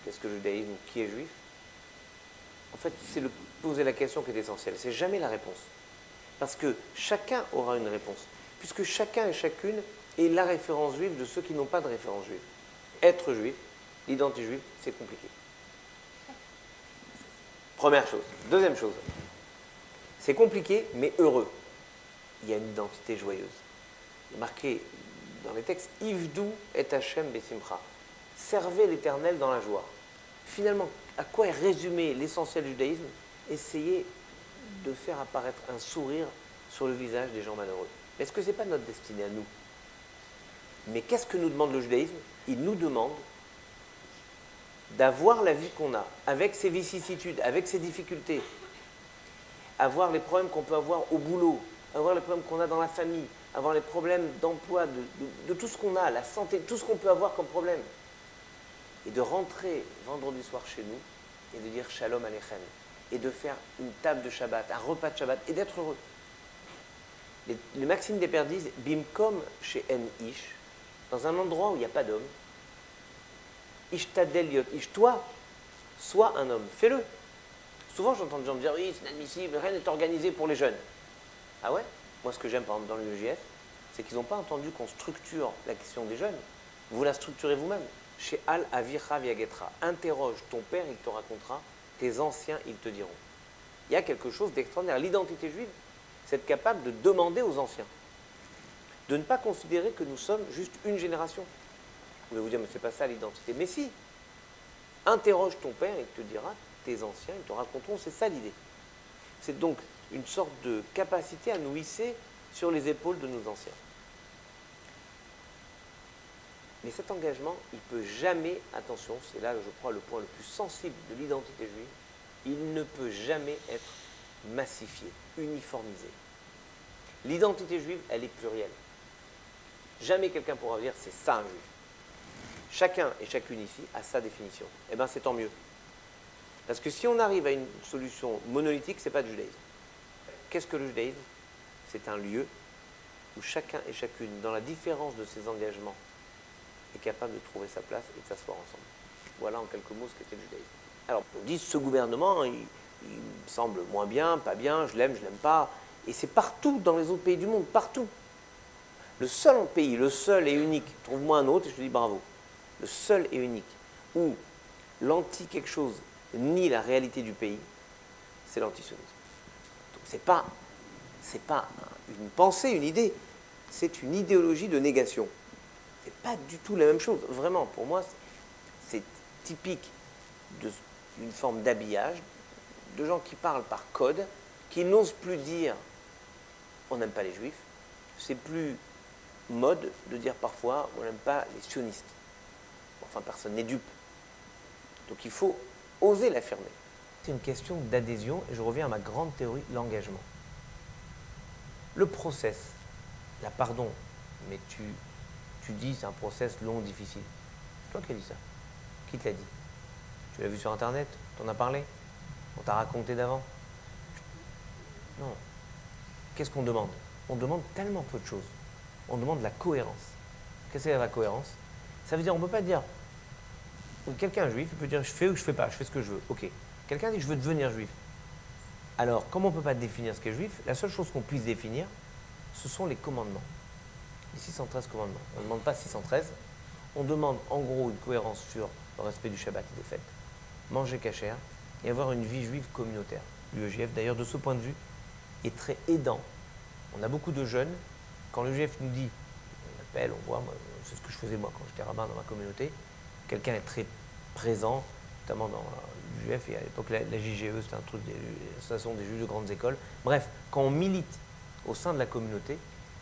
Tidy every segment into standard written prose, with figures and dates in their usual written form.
qu'est-ce que le judaïsme, qui est juif, en fait, c'est poser la question qui est essentielle. C'est jamais la réponse. Parce que chacun aura une réponse. Puisque chacun et chacune est la référence juive de ceux qui n'ont pas de référence juive. Être juif, l'identité juive, c'est compliqué. Première chose. Deuxième chose. C'est compliqué, mais heureux. Il y a une identité joyeuse. Il est marqué dans les textes « Ivdu et Hashem besimcha ». Servez l'Éternel dans la joie. Finalement, à quoi est résumé l'essentiel du judaïsme? Essayez de faire apparaître un sourire sur le visage des gens malheureux. Est-ce que ce n'est pas notre destinée à nous? Mais qu'est-ce que nous demande le judaïsme? Il nous demande d'avoir la vie qu'on a, avec ses vicissitudes, avec ses difficultés, avoir les problèmes qu'on peut avoir au boulot, avoir les problèmes qu'on a dans la famille, avoir les problèmes d'emploi, de tout ce qu'on a, la santé, tout ce qu'on peut avoir comme problème. Et de rentrer vendredi soir chez nous et de dire Shalom Aleichem, et de faire une table de Shabbat, un repas de Shabbat, et d'être heureux. Les maximes des pères disent Bimkom chez En Ish, dans un endroit où il n'y a pas d'homme, Ishtadel Yot Ish, toi, sois un homme, fais-le. Souvent j'entends des gens me dire oui, c'est inadmissible, rien n'est organisé pour les jeunes. Ah ouais? Moi ce que j'aime par exemple dans l'UEJF, c'est qu'ils n'ont pas entendu qu'on structure la question des jeunes. Vous la structurez vous-même. Chez Al Avicha Viagetra, interroge ton père, il te racontera, tes anciens, ils te diront. Il y a quelque chose d'extraordinaire. L'identité juive, c'est être capable de demander aux anciens. De ne pas considérer que nous sommes juste une génération. Vous allez vous dire, mais c'est pas ça l'identité. Mais si, interroge ton père, il te dira, tes anciens, ils te raconteront, c'est ça l'idée. C'est donc une sorte de capacité à nous hisser sur les épaules de nos anciens. Mais cet engagement, il ne peut jamais, attention, c'est là, je crois, le point le plus sensible de l'identité juive, il ne peut jamais être massifié, uniformisé. L'identité juive, elle est plurielle. Jamais quelqu'un pourra dire c'est ça un juif. Chacun et chacune ici a sa définition. Eh bien, c'est tant mieux. Parce que si on arrive à une solution monolithique, ce n'est pas du judaïsme. Qu'est-ce que le judaïsme? C'est un lieu où chacun et chacune, dans la différence de ses engagements, est capable de trouver sa place et de s'asseoir ensemble. Voilà en quelques mots ce qu'était le judaïsme. Alors, on dit ce gouvernement, il me semble moins bien, pas bien, je l'aime pas. Et c'est partout dans les autres pays du monde, partout. Le seul pays, le seul et unique, trouve-moi un autre et je te dis bravo. Le seul et unique où l'anti quelque chose nie la réalité du pays, c'est l'antisionisme. Donc c'est pas une pensée, une idée, c'est une idéologie de négation. C'est pas du tout la même chose. Vraiment, pour moi, c'est typique d'une forme d'habillage, de gens qui parlent par code, qui n'osent plus dire on n'aime pas les juifs. C'est plus mode de dire parfois on n'aime pas les sionistes. Enfin, personne n'est dupe. Donc il faut oser l'affirmer. C'est une question d'adhésion et je reviens à ma grande théorie, l'engagement. Le process, la pardon, mais tu dis c'est un process long, difficile. C'est toi qui as dit ça. Qui te l'a dit? Tu l'as vu sur Internet? T'en as parlé? On t'a raconté d'avant? Non. Qu'est-ce qu'on demande? On demande tellement peu de choses. On demande la cohérence. Qu'est-ce que c'est la cohérence? Ça veut dire, on ne peut pas dire, quelqu'un juif, il peut dire je fais ou je fais pas, je fais ce que je veux. Ok. Quelqu'un dit je veux devenir juif. Alors, comme on ne peut pas définir ce qu'est juif, la seule chose qu'on puisse définir, ce sont les commandements. Les 613 commandements. On ne demande pas 613, on demande en gros une cohérence sur le respect du Shabbat et des fêtes, manger kasher et avoir une vie juive communautaire. L'UEJF, d'ailleurs, de ce point de vue, est très aidant. On a beaucoup de jeunes, quand l'UEJF nous dit, on appelle, on voit, c'est ce que je faisais moi quand j'étais rabbin dans ma communauté, quelqu'un est très présent, notamment dans l'UEJF, et à l'époque la JGE, c'était un truc, l'association des juifs de grandes écoles. Bref, quand on milite au sein de la communauté,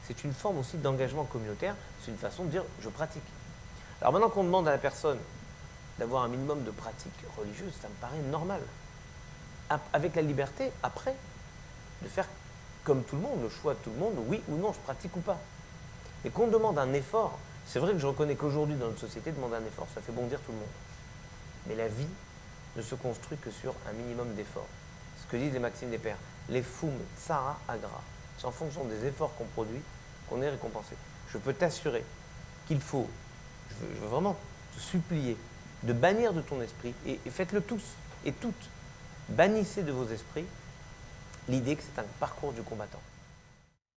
c'est une forme aussi d'engagement communautaire, c'est une façon de dire je pratique. Alors maintenant qu'on demande à la personne d'avoir un minimum de pratique religieuse, ça me paraît normal. Avec la liberté, après, de faire comme tout le monde, le choix de tout le monde, oui ou non, je pratique ou pas. Mais qu'on demande un effort, c'est vrai que je reconnais qu'aujourd'hui dans notre société, demander un effort, ça fait bondir tout le monde. Mais la vie ne se construit que sur un minimum d'efforts. Ce que disent les maximes des pères, les foum, tsara, agra. C'est en fonction des efforts qu'on produit qu'on est récompensé. Je peux t'assurer qu'il faut, je veux vraiment te supplier de bannir de ton esprit, et faites-le tous et toutes, bannissez de vos esprits l'idée que c'est un parcours du combattant.